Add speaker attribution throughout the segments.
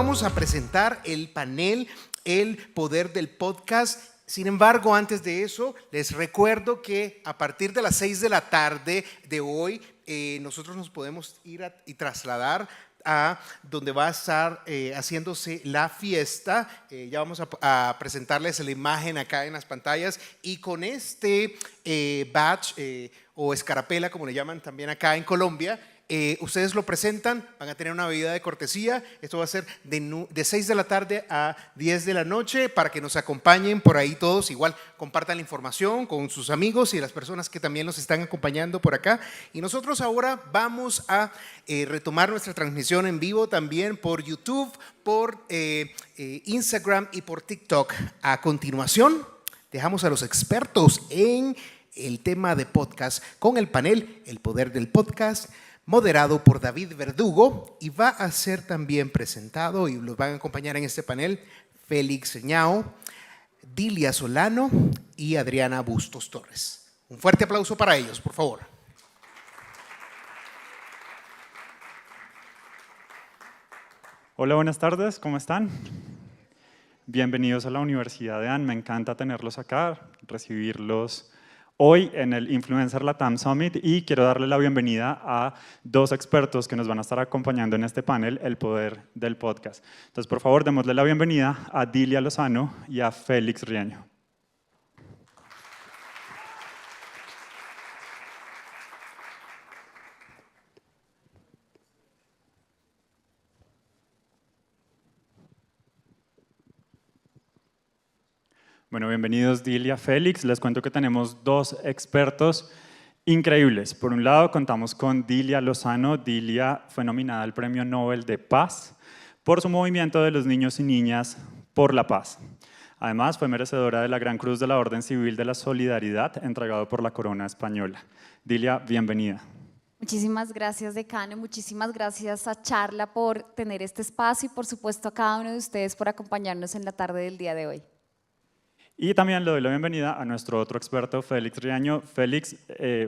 Speaker 1: vamos a presentar el panel El Poder del Podcast. Sin embargo, antes de eso, les recuerdo que a partir de las 6 de la tarde de hoy, nosotros nos podemos ir y trasladar a donde va a estar haciéndose la fiesta. Ya vamos a presentarles la imagen acá en las pantallas, y con este badge o escarapela, como le llaman también acá en Colombia, ustedes lo presentan, van a tener una bebida de cortesía. Esto va a ser de 6 de la tarde a 10 de la noche para que nos acompañen por ahí todos. Igual compartan la información con sus amigos y las personas que también nos están acompañando por acá. Y nosotros ahora vamos a retomar nuestra transmisión en vivo también por YouTube, por Instagram y por TikTok. A continuación, dejamos a los expertos en el tema de podcast con el panel El Poder del Podcast, moderado por David Verdugo, y va a ser también presentado y los van a acompañar en este panel Félix Reñao, Dilia Solano y Adriana Bustos Torres. Un fuerte aplauso para ellos, por favor.
Speaker 2: Hola, buenas tardes, ¿cómo están? Bienvenidos a la Universidad de AN, me encanta tenerlos acá, recibirlos hoy en el Influencer Latam Summit, y quiero darle la bienvenida a dos expertos que nos van a estar acompañando en este panel, El Poder del Podcast. Entonces, por favor, démosle la bienvenida a Dilia Lozano y a Félix Riaño. Bueno, bienvenidos Dilia, Félix. Les cuento que tenemos dos expertos increíbles. Por un lado, contamos con Dilia Lozano. Dilia fue nominada al Premio Nobel de Paz por su movimiento de los niños y niñas por la paz. Además, fue merecedora de la Gran Cruz de la Orden Civil de la Solidaridad, entregado por la Corona Española. Dilia, bienvenida.
Speaker 3: Muchísimas gracias, decano. Muchísimas gracias a Charla por tener este espacio y, por supuesto, a cada uno de ustedes por acompañarnos en la tarde del día de hoy.
Speaker 2: Y también le doy la bienvenida a nuestro otro experto, Félix Riaño. Félix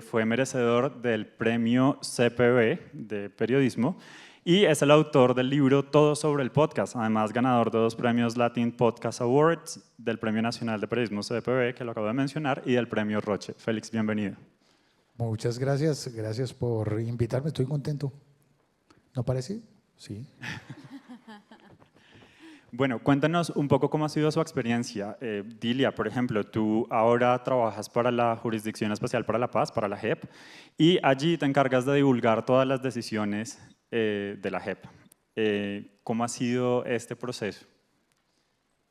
Speaker 2: fue merecedor del premio CPB de periodismo y es el autor del libro Todo sobre el podcast, además ganador de 2 premios Latin Podcast Awards, del Premio Nacional de Periodismo CPB, que lo acabo de mencionar, y del premio Roche. Félix, bienvenido.
Speaker 4: Muchas gracias, gracias por invitarme, estoy contento. ¿No parece? Sí.
Speaker 2: Bueno, cuéntanos un poco cómo ha sido su experiencia. Dilia, por ejemplo, tú ahora trabajas para la Jurisdicción Especial para la Paz, para la JEP, y allí te encargas de divulgar todas las decisiones de la JEP. ¿Cómo ha sido este proceso?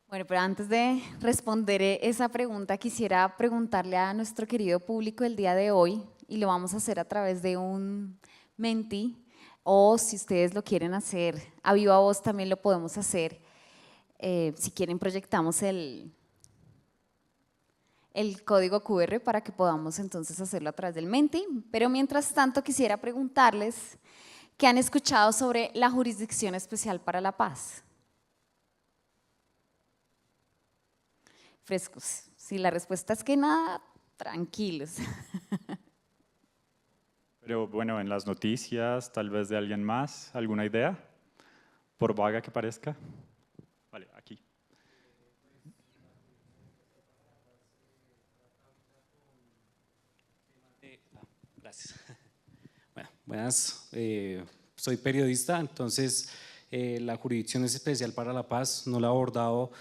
Speaker 3: Bueno, pero antes de responder esa pregunta, quisiera preguntarle a nuestro querido público el día de hoy, y lo vamos a hacer a través de un Menti, o si ustedes lo quieren hacer a viva voz también lo podemos hacer. Si quieren, proyectamos el código QR para que podamos entonces hacerlo a través del Menti. Pero mientras tanto, quisiera preguntarles qué han escuchado sobre la Jurisdicción Especial para la Paz. Frescos. Si la respuesta es que nada, tranquilos.
Speaker 2: Pero bueno, en las noticias, tal vez de alguien más, ¿alguna idea? Por vaga que parezca. Vale, aquí.
Speaker 5: Gracias. Bueno, buenas. Soy periodista, entonces la Jurisdicción Especial para la Paz no la he abordado,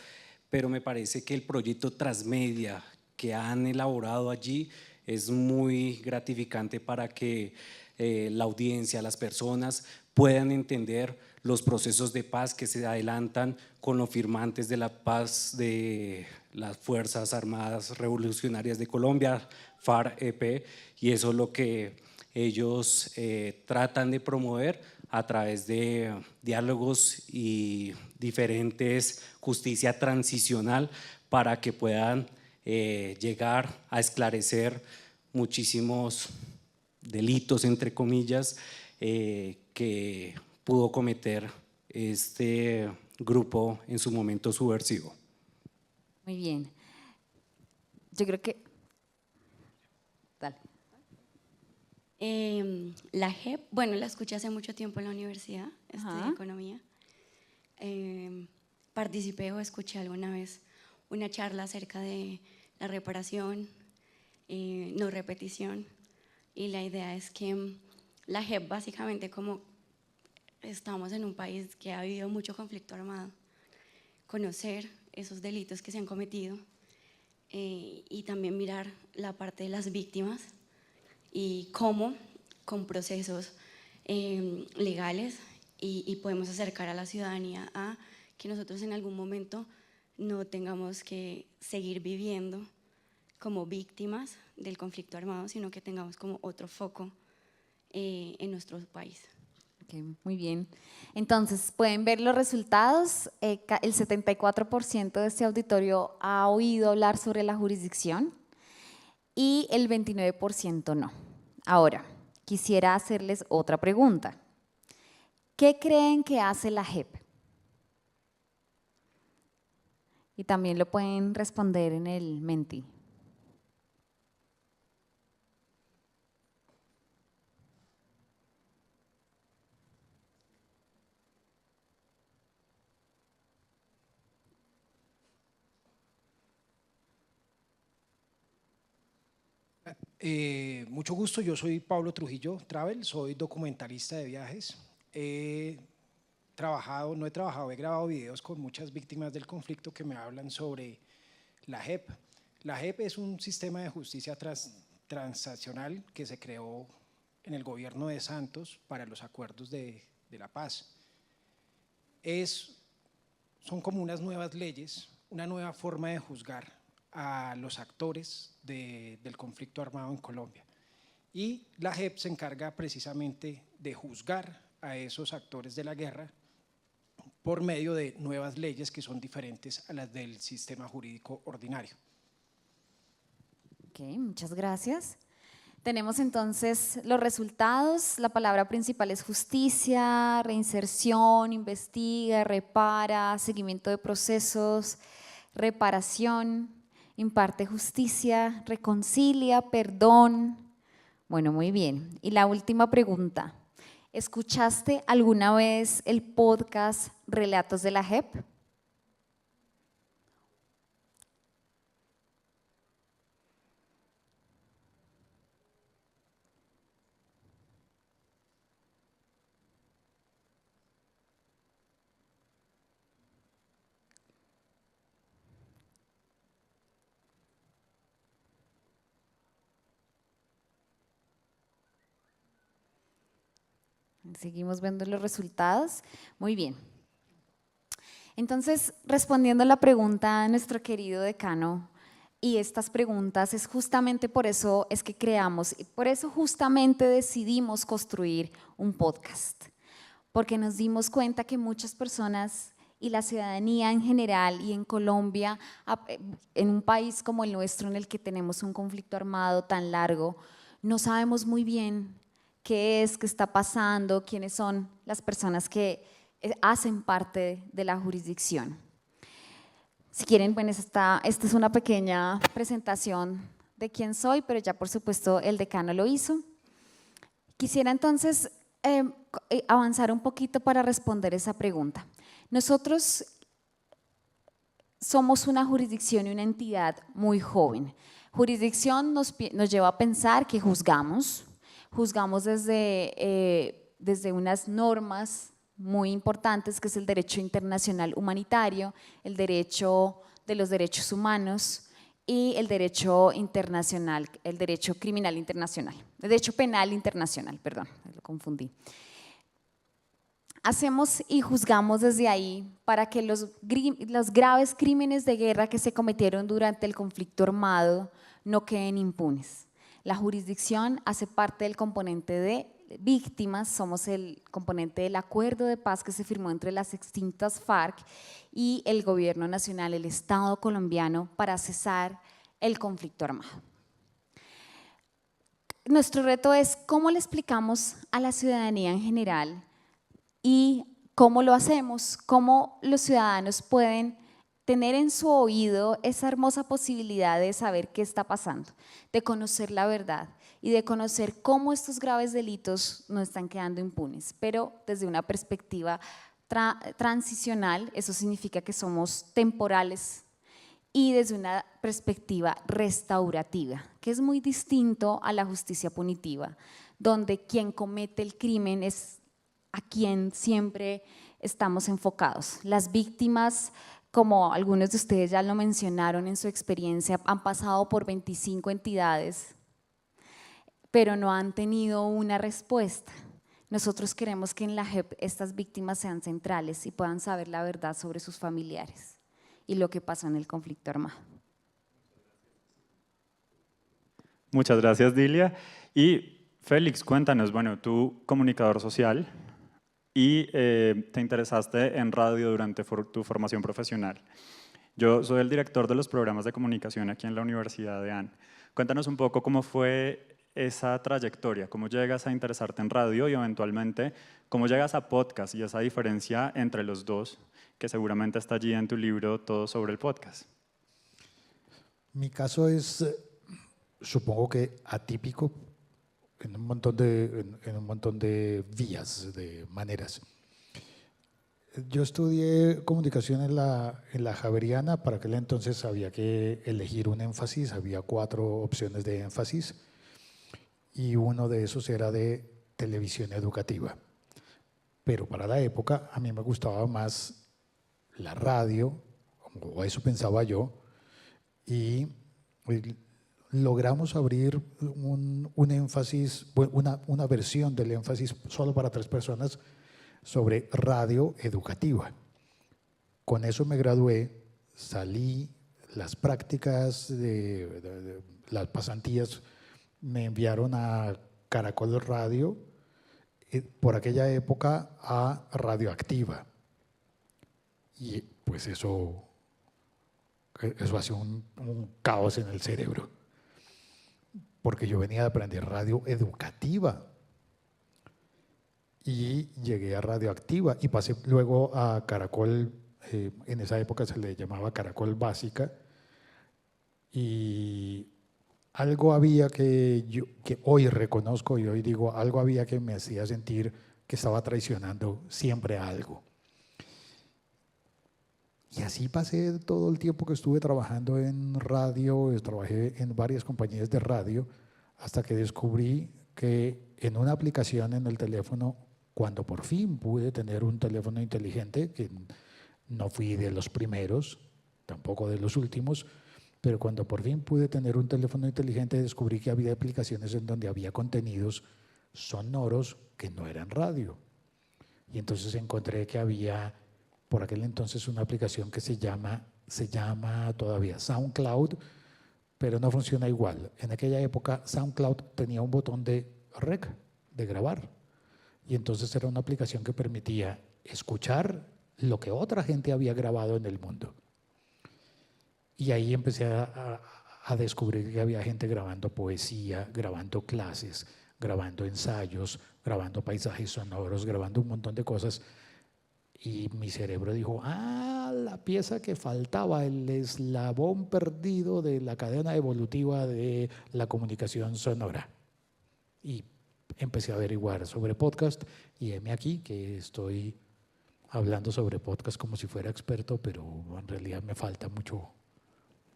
Speaker 5: pero me parece que el proyecto transmedia que han elaborado allí es muy gratificante para que la audiencia, las personas puedan entender los procesos de paz que se adelantan con los firmantes de la paz de las Fuerzas Armadas Revolucionarias de Colombia, FARC-EP, y eso es lo que ellos tratan de promover a través de diálogos y diferentes justicia transicional para que puedan llegar a esclarecer muchísimos delitos, entre comillas, que pudo cometer este grupo en su momento subversivo.
Speaker 3: Muy bien. Yo creo que… Dale.
Speaker 6: La JEP, bueno, la escuché hace mucho tiempo en la universidad, estudié economía. participé o escuché alguna vez una charla acerca de la reparación, no repetición, y la idea es que la JEP básicamente, como estamos en un país que ha habido mucho conflicto armado, conocer esos delitos que se han cometido y también mirar la parte de las víctimas y cómo con procesos legales y podemos acercar a la ciudadanía a que nosotros en algún momento no tengamos que seguir viviendo como víctimas del conflicto armado, sino que tengamos como otro foco en nuestro país.
Speaker 3: Ok, muy bien. Entonces, pueden ver los resultados. El 74% de este auditorio ha oído hablar sobre la jurisdicción y el 29% no. Ahora, quisiera hacerles otra pregunta. ¿Qué creen que hace la JEP? Y también lo pueden responder en el Menti.
Speaker 7: Mucho gusto, yo soy Pablo Trujillo Travel, soy documentalista de viajes. He grabado videos con muchas víctimas del conflicto que me hablan sobre la JEP. La JEP es un sistema de justicia transnacional que se creó en el gobierno de Santos para los acuerdos de la paz. Son como unas nuevas leyes, una nueva forma de juzgar a los actores del conflicto armado en Colombia. Y la JEP se encarga precisamente de juzgar a esos actores de la guerra por medio de nuevas leyes que son diferentes a las del sistema jurídico ordinario.
Speaker 3: Ok, muchas gracias. Tenemos entonces los resultados. La palabra principal es justicia, reinserción, investiga, repara, seguimiento de procesos, reparación, imparte justicia, reconcilia, perdón. Bueno, muy bien. Y la última pregunta. ¿Escuchaste alguna vez el podcast Relatos de la JEP? Seguimos viendo los resultados. Muy bien. Entonces, respondiendo a la pregunta de nuestro querido decano, y estas preguntas es justamente por eso es que creamos, y por eso justamente decidimos construir un podcast, porque nos dimos cuenta que muchas personas y la ciudadanía en general y en Colombia, en un país como el nuestro en el que tenemos un conflicto armado tan largo, no sabemos muy bien qué es, qué está pasando, quiénes son las personas que hacen parte de la jurisdicción. Si quieren, bueno, esta es una pequeña presentación de quién soy, pero ya por supuesto el decano lo hizo. Quisiera entonces avanzar un poquito para responder esa pregunta. Nosotros somos una jurisdicción y una entidad muy joven. Jurisdicción nos lleva a pensar que juzgamos desde unas normas muy importantes, que es el derecho internacional humanitario, el derecho de los derechos humanos y el derecho internacional, el derecho criminal internacional, el derecho penal internacional, perdón, lo confundí. Hacemos y juzgamos desde ahí para que los graves crímenes de guerra que se cometieron durante el conflicto armado no queden impunes. La jurisdicción hace parte del componente de víctimas, somos el componente del acuerdo de paz que se firmó entre las extintas FARC y el gobierno nacional, el Estado colombiano, para cesar el conflicto armado. Nuestro reto es cómo le explicamos a la ciudadanía en general y cómo lo hacemos, cómo los ciudadanos pueden tener en su oído esa hermosa posibilidad de saber qué está pasando, de conocer la verdad y de conocer cómo estos graves delitos no están quedando impunes, pero desde una perspectiva transicional, eso significa que somos temporales, y desde una perspectiva restaurativa, que es muy distinto a la justicia punitiva, donde quien comete el crimen es a quien siempre estamos enfocados. Las víctimas, como algunos de ustedes ya lo mencionaron en su experiencia, han pasado por 25 entidades, pero no han tenido una respuesta. Nosotros queremos que en la JEP estas víctimas sean centrales y puedan saber la verdad sobre sus familiares y lo que pasó en el conflicto armado.
Speaker 2: Muchas gracias, Dilia. Y Félix, cuéntanos, bueno, tú comunicador social y te interesaste en radio durante tu formación profesional. Yo soy el director de los programas de comunicación aquí en la Universidad de AN. Cuéntanos un poco cómo fue esa trayectoria, cómo llegas a interesarte en radio y eventualmente cómo llegas a podcast y esa diferencia entre los dos, que seguramente está allí en tu libro, Todo sobre el podcast.
Speaker 4: Mi caso es, supongo que atípico en un montón de vías, de maneras. Yo estudié comunicación en la Javeriana. Para aquel entonces había que elegir un énfasis, había 4 opciones de énfasis y uno de esos era de televisión educativa. Pero para la época a mí me gustaba más la radio, o eso pensaba yo, y logramos abrir un énfasis, una versión del énfasis solo para 3 personas sobre radio educativa. Con eso me gradué, salí, las prácticas, las pasantías me enviaron a Caracol Radio, por aquella época a Radioactiva. Y pues eso hacía un caos en el cerebro, porque yo venía de aprender radio educativa y llegué a Radioactiva y pasé luego a Caracol, en esa época se le llamaba Caracol Básica, y algo había que hoy reconozco y hoy digo, algo había que me hacía sentir que estaba traicionando siempre algo. Y así pasé todo el tiempo que estuve trabajando en radio, trabajé en varias compañías de radio, hasta que descubrí que en una aplicación en el teléfono, cuando por fin pude tener un teléfono inteligente, que no fui de los primeros, tampoco de los últimos, pero cuando por fin pude tener un teléfono inteligente, descubrí que había aplicaciones en donde había contenidos sonoros que no eran radio. Y entonces encontré que había por aquel entonces una aplicación que se llama todavía SoundCloud, pero no funciona igual. En aquella época SoundCloud tenía un botón de rec, de grabar, y entonces era una aplicación que permitía escuchar lo que otra gente había grabado en el mundo. Y ahí empecé a descubrir que había gente grabando poesía, grabando clases, grabando ensayos, grabando paisajes sonoros, grabando un montón de cosas. Y mi cerebro dijo, la pieza que faltaba, el eslabón perdido de la cadena evolutiva de la comunicación sonora. Y empecé a averiguar sobre podcast y heme aquí que estoy hablando sobre podcast como si fuera experto, pero en realidad me falta mucho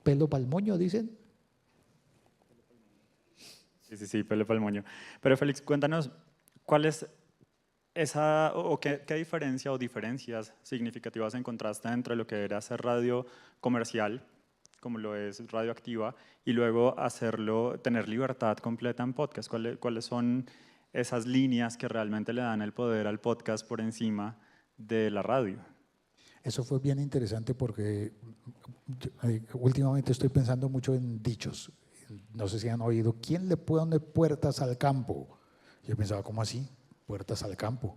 Speaker 4: pelo pa'l moño, dicen.
Speaker 2: Sí, pelo pa'l moño. Pero Félix, cuéntanos, ¿cuál es qué diferencia o diferencias significativas encontraste entre lo que era hacer radio comercial, como lo es Radioactiva, y luego tener libertad completa en podcast? ¿Cuáles son esas líneas que realmente le dan el poder al podcast por encima de la radio?
Speaker 4: Eso fue bien interesante porque últimamente estoy pensando mucho en dichos. No sé si han oído, ¿quién le pone puertas al campo? Yo pensaba, ¿cómo así? Puertas al campo.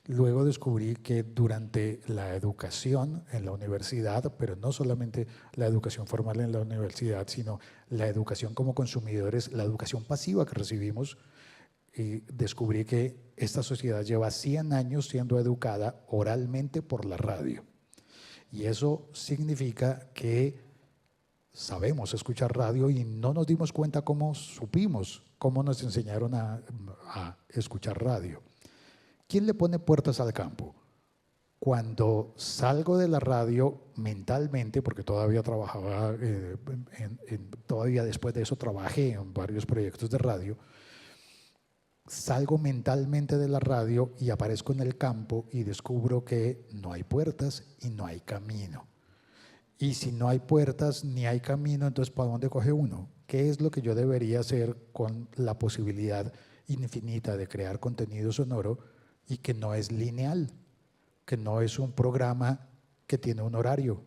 Speaker 4: Luego descubrí que durante la educación en la universidad, pero no solamente la educación formal en la universidad, sino la educación como consumidores, la educación pasiva que recibimos, y descubrí que esta sociedad lleva 100 años siendo educada oralmente por la radio. Y eso significa que sabemos escuchar radio y no nos dimos cuenta cómo supimos, cómo nos enseñaron a escuchar radio. ¿Quién le pone puertas al campo? Cuando salgo de la radio mentalmente, porque todavía trabajaba, todavía después de eso trabajé en varios proyectos de radio, salgo mentalmente de la radio y aparezco en el campo y descubro que no hay puertas y no hay camino. Y si no hay puertas ni hay camino, entonces ¿para dónde coge uno? ¿Qué es lo que yo debería hacer con la posibilidad infinita de crear contenido sonoro y que no es lineal? Que no es un programa que tiene un horario,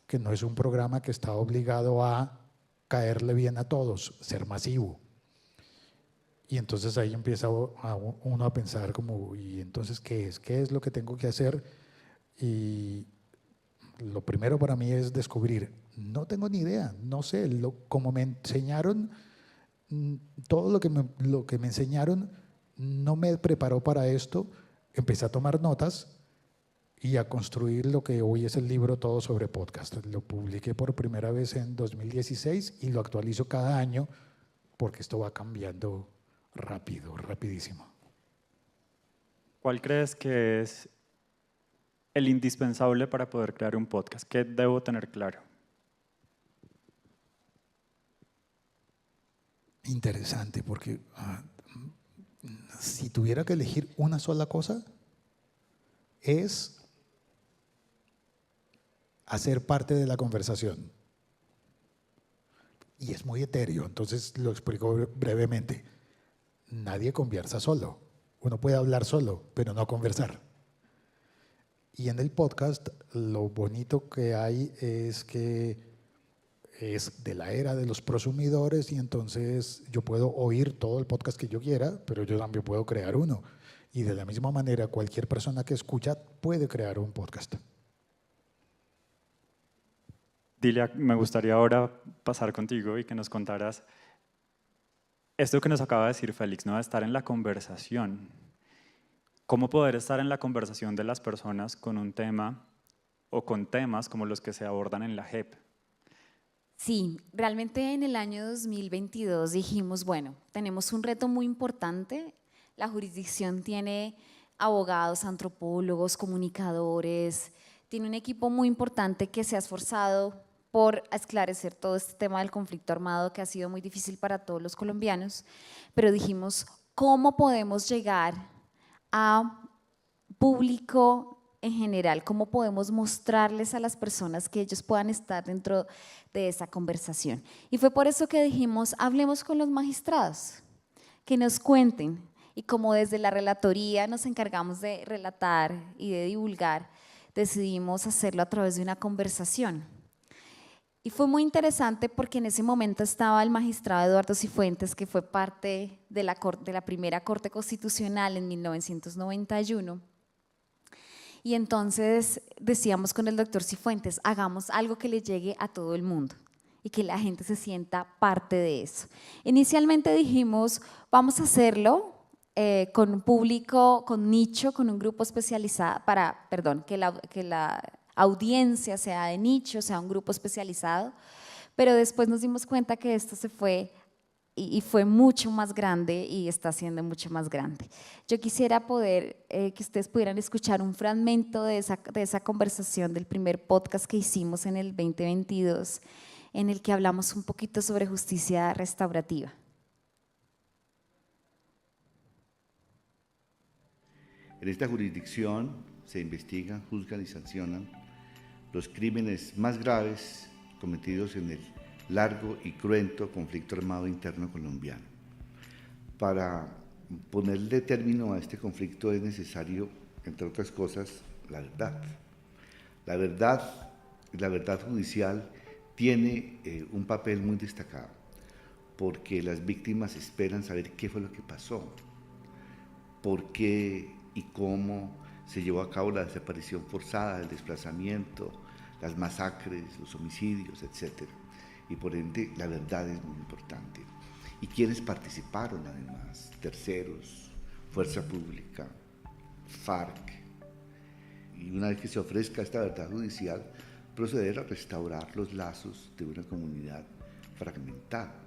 Speaker 4: que no es un programa que está obligado a caerle bien a todos, ser masivo. Y entonces ahí empieza uno a pensar como, ¿y entonces qué es? ¿Qué es lo que tengo que hacer? Y lo primero para mí es descubrir, no tengo ni idea, no sé, como me enseñaron, todo lo que me enseñaron no me preparó para esto. Empecé a tomar notas y a construir lo que hoy es el libro Todo sobre Podcast. Lo publiqué por primera vez en 2016 y lo actualizo cada año porque esto va cambiando rápido, rapidísimo.
Speaker 2: ¿Cuál crees que es el indispensable para poder crear un podcast? ¿Qué debo tener claro?
Speaker 4: Interesante, porque si tuviera que elegir una sola cosa, es hacer parte de la conversación. Y es muy etéreo, entonces lo explico brevemente. Nadie conversa solo. Uno puede hablar solo, pero no conversar. Y en el podcast lo bonito que hay es que es de la era de los prosumidores y entonces yo puedo oír todo el podcast que yo quiera, pero yo también puedo crear uno. Y de la misma manera, cualquier persona que escucha puede crear un podcast.
Speaker 2: Dilia, me gustaría ahora pasar contigo y que nos contaras esto que nos acaba de decir Félix, ¿no? De estar en la conversación. ¿Cómo poder estar en la conversación de las personas con un tema o con temas como los que se abordan en la JEP?
Speaker 3: Sí, realmente en el año 2022 dijimos, bueno, tenemos un reto muy importante. La jurisdicción tiene abogados, antropólogos, comunicadores, tiene un equipo muy importante que se ha esforzado por esclarecer todo este tema del conflicto armado que ha sido muy difícil para todos los colombianos, pero dijimos, ¿cómo podemos llegar a público en general? ¿Cómo podemos mostrarles a las personas que ellos puedan estar dentro de esa conversación? Y fue por eso que dijimos, hablemos con los magistrados, que nos cuenten. Y como desde la relatoría nos encargamos de relatar y de divulgar, decidimos hacerlo a través de una conversación. Y fue muy interesante porque en ese momento estaba el magistrado Eduardo Cifuentes, que fue parte de la primera Corte Constitucional en 1991. Y entonces decíamos con el doctor Cifuentes, hagamos algo que le llegue a todo el mundo y que la gente se sienta parte de eso. Inicialmente dijimos, vamos a hacerlo con un público, con nicho, con un grupo especializado, que la audiencia sea de nicho, sea un grupo especializado, pero después nos dimos cuenta que esto se fue y fue mucho más grande y está siendo mucho más grande. Yo quisiera que ustedes pudieran escuchar un fragmento de esa conversación del primer podcast que hicimos en el 2022, en el que hablamos un poquito sobre justicia restaurativa.
Speaker 8: En esta jurisdicción se investigan, juzgan y sancionan los crímenes más graves cometidos en el largo y cruento conflicto armado interno colombiano. Para ponerle término a este conflicto es necesario, entre otras cosas, la verdad. La verdad judicial tiene un papel muy destacado, porque las víctimas esperan saber qué fue lo que pasó, por qué y cómo se llevó a cabo la desaparición forzada, el desplazamiento, las masacres, los homicidios, etc. Y por ende la verdad es muy importante. ¿Y quiénes participaron además? Terceros, Fuerza Pública, FARC. Y una vez que se ofrezca esta verdad judicial, proceder a restaurar los lazos de una comunidad fragmentada.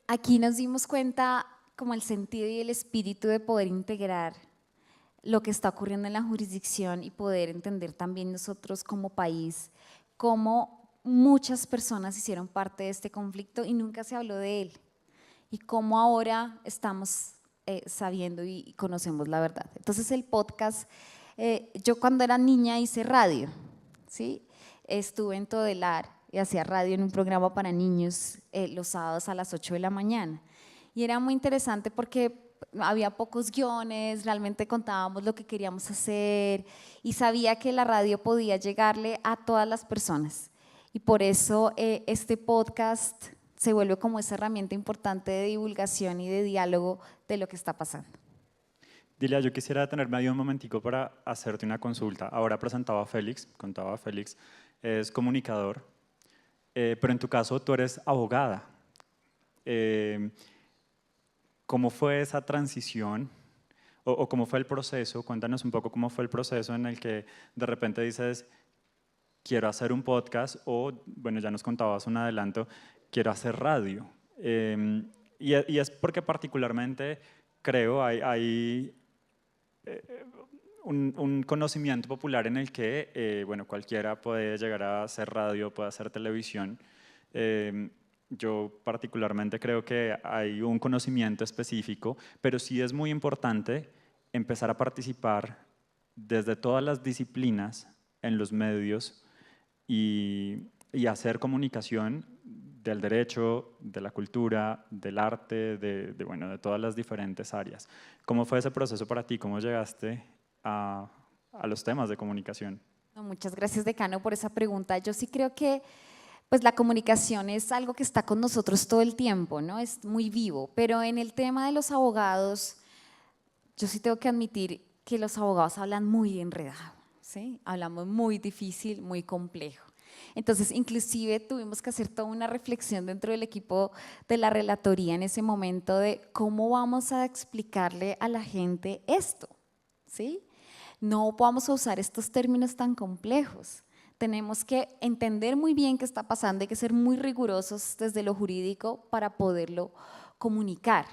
Speaker 3: Aquí nos dimos cuenta como el sentido y el espíritu de poder integrar lo que está ocurriendo en la jurisdicción y poder entender también nosotros como país cómo muchas personas hicieron parte de este conflicto y nunca se habló de él, y cómo ahora estamos sabiendo y conocemos la verdad. Entonces el podcast, yo cuando era niña hice radio, ¿sí? Estuve en Todelar y hacía radio en un programa para niños los sábados a las 8 de la mañana. Y era muy interesante porque había pocos guiones, realmente contábamos lo que queríamos hacer y sabía que la radio podía llegarle a todas las personas. Y por eso este podcast se vuelve como esa herramienta importante de divulgación y de diálogo de lo que está pasando.
Speaker 2: Dilia, yo quisiera detenerme ahí un momentico para hacerte una consulta. Ahora contaba Félix, es comunicador, pero en tu caso tú eres abogada. ¿Cómo fue esa transición o cómo fue el proceso? Cuéntanos un poco cómo fue el proceso en el que de repente dices, quiero hacer un podcast, o bueno, ya nos contabas un adelanto, quiero hacer radio. Y es porque particularmente creo hay un conocimiento popular en el que bueno, cualquiera puede llegar a hacer radio, puede hacer televisión. Yo particularmente creo que hay un conocimiento específico, pero sí es muy importante empezar a participar desde todas las disciplinas en los medios y hacer comunicación del derecho, de la cultura, del arte, bueno, de todas las diferentes áreas. ¿Cómo fue ese proceso para ti? ¿Cómo llegaste a los temas de comunicación?
Speaker 3: No, muchas gracias, decano, por esa pregunta. Yo sí creo que pues la comunicación es algo que está con nosotros todo el tiempo, ¿no? Es muy vivo, pero en el tema de los abogados, yo sí tengo que admitir que los abogados hablan muy enredado, ¿sí? Hablamos muy difícil, muy complejo. Entonces, inclusive tuvimos que hacer toda una reflexión dentro del equipo de la relatoría en ese momento de cómo vamos a explicarle a la gente esto, ¿sí? No vamos a usar estos términos tan complejos. Tenemos que entender muy bien qué está pasando, hay que ser muy rigurosos desde lo jurídico para poderlo comunicar.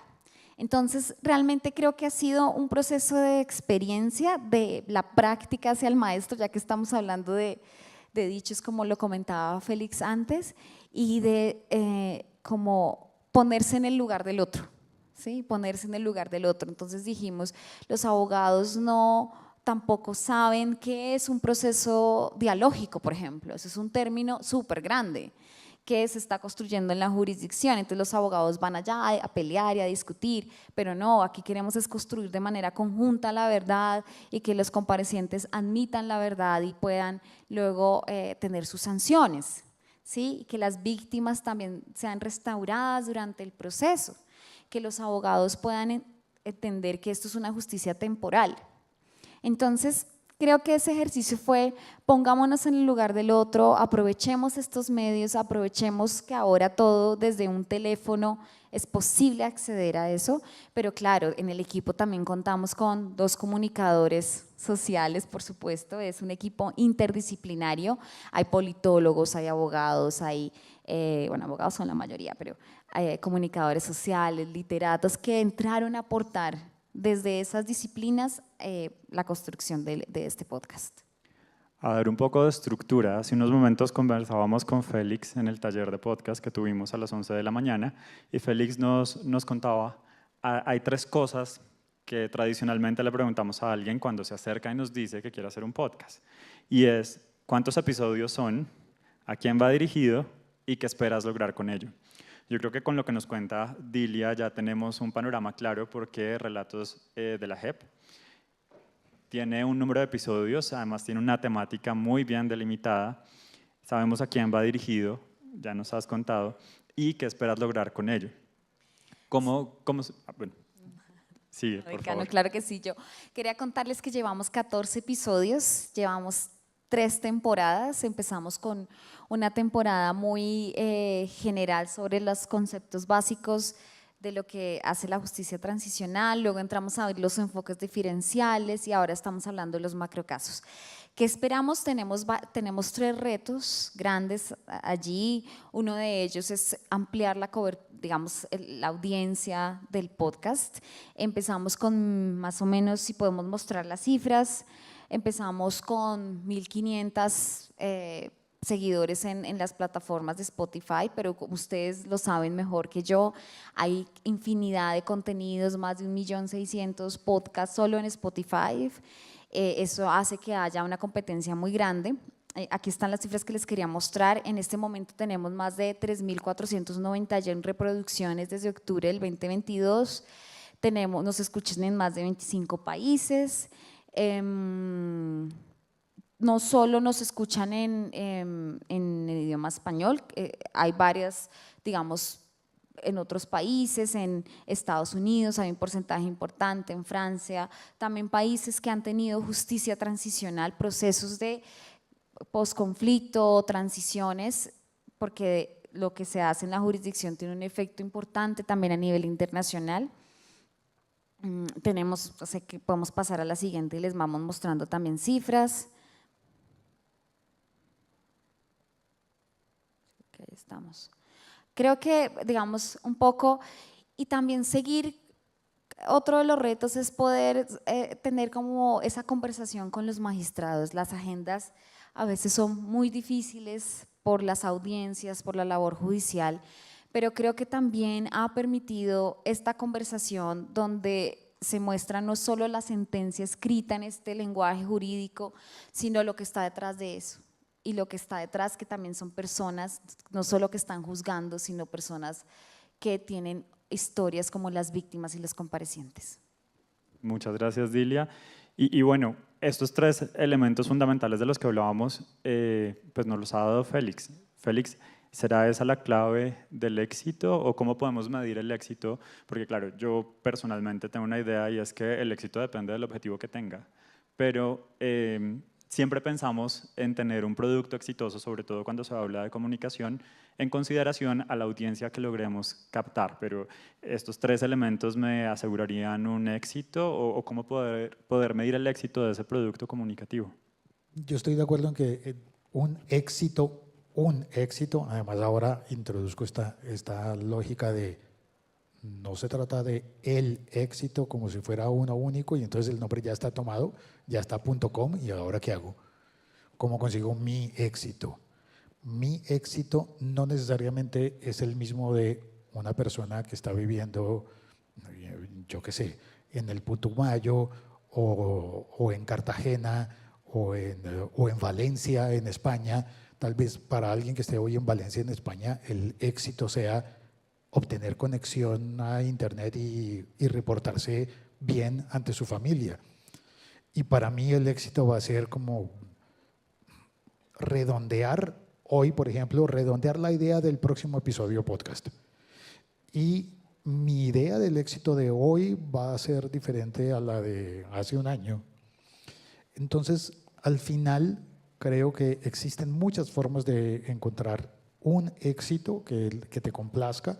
Speaker 3: Entonces, realmente creo que ha sido un proceso de experiencia, de la práctica hacia el maestro, ya que estamos hablando de dichos como lo comentaba Félix antes, y de como ponerse en el lugar del otro, ¿sí? Ponerse en el lugar del otro. Entonces dijimos, los abogados tampoco saben qué es un proceso dialógico, por ejemplo. Eso es un término súper grande que se está construyendo en la jurisdicción. Entonces los abogados van allá a pelear y a discutir, pero no, aquí queremos es construir de manera conjunta la verdad y que los comparecientes admitan la verdad y puedan luego tener sus sanciones, ¿sí? Que las víctimas también sean restauradas durante el proceso, que los abogados puedan entender que esto es una justicia temporal. Entonces, creo que ese ejercicio fue, pongámonos en el lugar del otro, aprovechemos estos medios, aprovechemos que ahora todo desde un teléfono es posible acceder a eso, pero claro, en el equipo también contamos con 2 comunicadores sociales, por supuesto, es un equipo interdisciplinario, hay politólogos, hay abogados, hay, bueno, abogados son la mayoría, pero hay comunicadores sociales, literatos que entraron a aportar desde esas disciplinas la construcción de este podcast.
Speaker 2: A ver, un poco de estructura. Hace unos momentos conversábamos con Félix en el taller de podcast que tuvimos a las 11 de la mañana y Félix nos contaba, hay 3 cosas que tradicionalmente le preguntamos a alguien cuando se acerca y nos dice que quiere hacer un podcast. Y es, ¿cuántos episodios son? ¿A quién va dirigido? ¿Y qué esperas lograr con ello? Yo creo que con lo que nos cuenta Dilia ya tenemos un panorama claro porque Relatos de la JEP tiene un número de episodios, además tiene una temática muy bien delimitada, sabemos a quién va dirigido, ya nos has contado, y qué esperas lograr con ello. Bueno, sigue, por favor.
Speaker 3: Claro que sí, yo quería contarles que llevamos 14 episodios, llevamos 3 temporadas, empezamos con una temporada muy general sobre los conceptos básicos de lo que hace la justicia transicional, luego entramos a ver los enfoques diferenciales y ahora estamos hablando de los macrocasos. ¿Qué esperamos? Tenemos 3 retos grandes allí. Uno de ellos es ampliar la audiencia del podcast. Empezamos con más o menos, si podemos mostrar las cifras, empezamos con 1.500 seguidores en las plataformas de Spotify, pero como ustedes lo saben mejor que yo, hay infinidad de contenidos, más de 1.600.000 podcasts solo en Spotify. Eso hace que haya una competencia muy grande. Aquí están las cifras que les quería mostrar. En este momento tenemos más de 3.491 reproducciones desde octubre del 2022. Nos escuchan en más de 25 países. No solo nos escuchan en el idioma español, hay varias, digamos, en otros países, en Estados Unidos hay un porcentaje importante, en Francia, también países que han tenido justicia transicional, procesos de posconflicto, transiciones, porque lo que se hace en la jurisdicción tiene un efecto importante también a nivel internacional. Sé que podemos pasar a la siguiente y les vamos mostrando también cifras. Ahí estamos. Creo que, digamos, un poco, y también seguir, otro de los retos es poder tener como esa conversación con los magistrados. Las agendas a veces son muy difíciles por las audiencias, por la labor judicial, pero creo que también ha permitido esta conversación donde se muestra no solo la sentencia escrita en este lenguaje jurídico, sino lo que está detrás de eso. Y lo que está detrás, que también son personas, no solo que están juzgando, sino personas que tienen historias como las víctimas y los comparecientes.
Speaker 2: Muchas gracias, Dilia. Y bueno, estos 3 elementos fundamentales de los que hablábamos, pues nos los ha dado Félix. Félix, ¿será esa la clave del éxito o cómo podemos medir el éxito? Porque claro, yo personalmente tengo una idea y es que el éxito depende del objetivo que tenga, pero siempre pensamos en tener un producto exitoso, sobre todo cuando se habla de comunicación, en consideración a la audiencia que logremos captar, pero estos 3 elementos me asegurarían un éxito o cómo poder medir el éxito de ese producto comunicativo.
Speaker 4: Yo estoy de acuerdo en que un éxito, además ahora introduzco esta lógica de no se trata de el éxito como si fuera uno único y entonces el nombre ya está tomado, ya está .com y ahora ¿qué hago? ¿Cómo consigo mi éxito? Mi éxito no necesariamente es el mismo de una persona que está viviendo, yo qué sé, en el Putumayo o en Cartagena o en Valencia, en España. Tal vez para alguien que esté hoy en Valencia, en España, el éxito sea obtener conexión a internet y reportarse bien ante su familia. Y para mí el éxito va a ser como redondear, hoy por ejemplo, redondear la idea del próximo episodio podcast. Y mi idea del éxito de hoy va a ser diferente a la de hace un año. Entonces, al final, creo que existen muchas formas de encontrar un éxito que te complazca,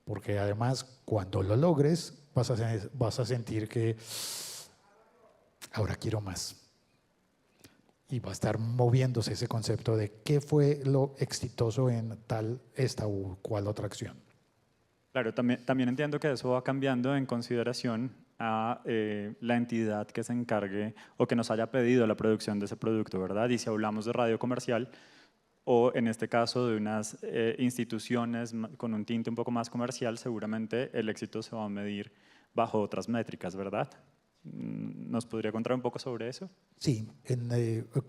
Speaker 4: porque además cuando lo logres vas a sentir que ahora quiero más. Y va a estar moviéndose ese concepto de qué fue lo exitoso en esta u cual otra acción.
Speaker 2: Claro, también entiendo que eso va cambiando en consideración a la entidad que se encargue o que nos haya pedido la producción de ese producto, ¿verdad? Y si hablamos de radio comercial, o en este caso de unas instituciones con un tinte un poco más comercial, seguramente el éxito se va a medir bajo otras métricas, ¿verdad? ¿Nos podría contar un poco sobre eso?
Speaker 4: Sí,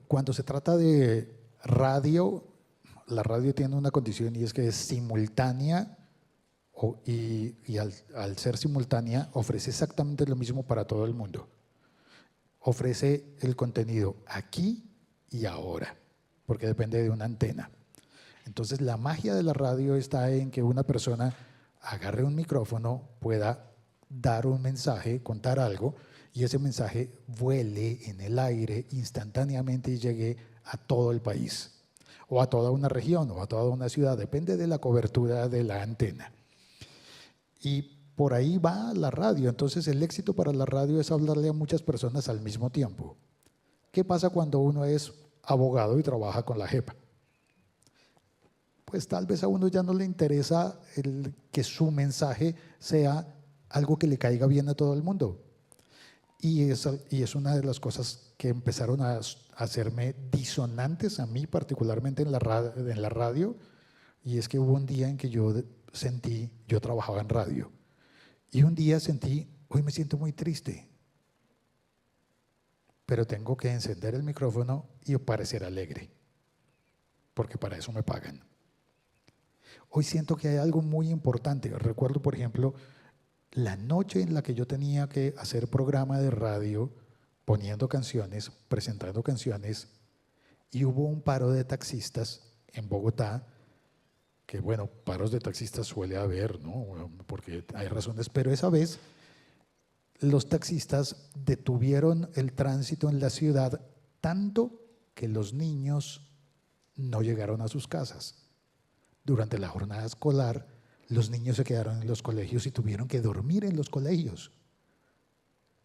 Speaker 4: cuando se trata de radio, la radio tiene una condición y es que es simultánea y al ser simultánea ofrece exactamente lo mismo para todo el mundo. Ofrece el contenido aquí y ahora, porque depende de una antena. Entonces la magia de la radio está en que una persona agarre un micrófono, pueda dar un mensaje, contar algo, y ese mensaje vuele en el aire instantáneamente y llegue a todo el país, o a toda una región, o a toda una ciudad, depende de la cobertura de la antena. Y por ahí va la radio. Entonces el éxito para la radio es hablarle a muchas personas al mismo tiempo. ¿Qué pasa cuando uno es abogado y trabaja con la JEP? Pues tal vez a uno ya no le interesa que su mensaje sea algo que le caiga bien a todo el mundo. Y es una de las cosas que empezaron a hacerme disonantes a mí, particularmente en la radio, y es que hubo un día en que yo trabajaba en radio, y un día hoy me siento muy triste, pero tengo que encender el micrófono y parecer alegre, porque para eso me pagan. Hoy siento que hay algo muy importante. Recuerdo, por ejemplo, la noche en la que yo tenía que hacer programa de radio, poniendo canciones, presentando canciones, y hubo un paro de taxistas en Bogotá, que bueno, paros de taxistas suele haber, ¿no? Porque hay razones, pero esa vez los taxistas detuvieron el tránsito en la ciudad tanto que los niños no llegaron a sus casas. Durante la jornada escolar, los niños se quedaron en los colegios y tuvieron que dormir en los colegios.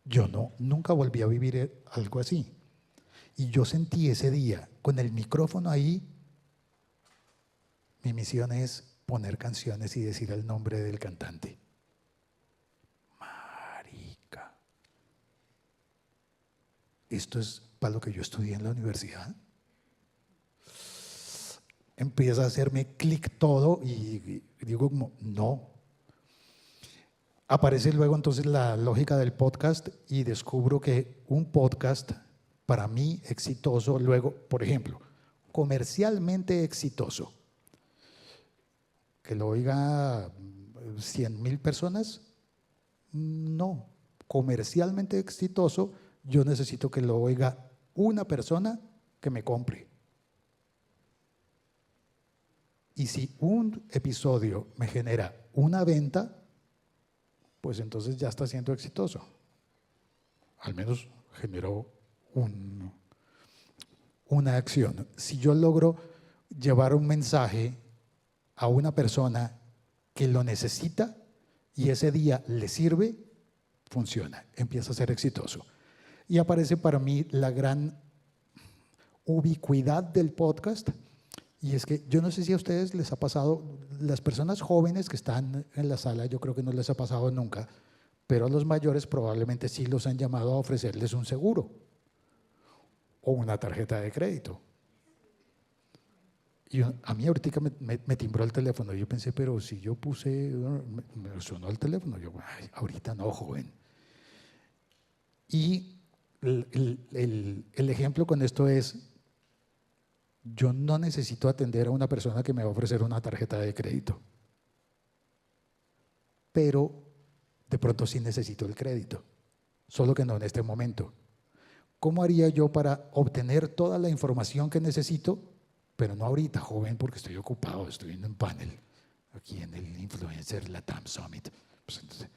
Speaker 4: Yo nunca volví a vivir algo así. Y yo sentí ese día, con el micrófono ahí, mi misión es poner canciones y decir el nombre del cantante. Marica. ¿Esto es para lo que yo estudié en la universidad? Empieza a hacerme clic todo y digo como, no. Aparece luego entonces la lógica del podcast y descubro que un podcast para mí exitoso, luego, por ejemplo, comercialmente exitoso, que lo oiga 100,000 personas, no. Comercialmente exitoso, yo necesito que lo oiga una persona que me compre. Y si un episodio me genera una venta, pues entonces ya está siendo exitoso. Al menos generó una acción. Si yo logro llevar un mensaje a una persona que lo necesita y ese día le sirve, funciona, empieza a ser exitoso. Y aparece para mí la gran ubicuidad del podcast. Y es que yo no sé si a ustedes les ha pasado, las personas jóvenes que están en la sala, yo creo que no les ha pasado nunca, pero a los mayores probablemente sí los han llamado a ofrecerles un seguro o una tarjeta de crédito. Y a mí ahorita me timbró el teléfono y yo pensé, pero si yo puse, me sonó el teléfono, yo, ay, ahorita no, joven. Y el ejemplo con esto es, yo no necesito atender a una persona que me va a ofrecer una tarjeta de crédito, pero de pronto sí necesito el crédito, solo que no en este momento. ¿Cómo haría yo para obtener toda la información que necesito? Pero no ahorita, joven, porque estoy ocupado, estoy en un panel, aquí en el Influencer Latam Summit. Pues entonces,